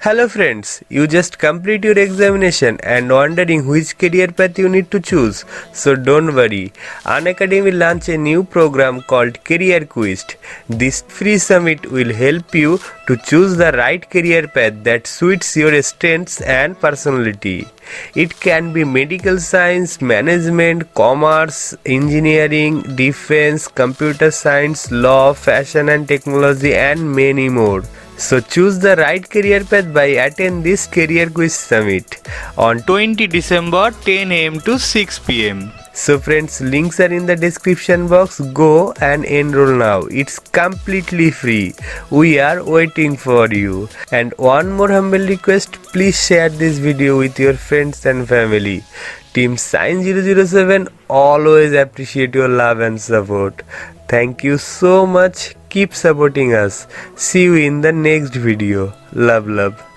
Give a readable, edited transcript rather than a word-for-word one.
Hello friends, you just complete your examination and wondering which career path you need to choose. So don't worry, Unacademy will launch a new program called Career Quest. This free summit will help you to choose the right career path that suits your strengths and personality. It can be medical science, management, commerce, engineering, defense, computer science, law, fashion and technology and many more. So choose the right career path by attend this Career Quiz Summit on 20 December 10 am to 6 pm. So friends, links are in the description box. Go and enroll now. It's completely free. We are waiting for you. And one more humble request, please share this video with your friends and family. Team Science 007 always appreciate your love and support. Thank you so much. Keep supporting us. See you in the next video. Love.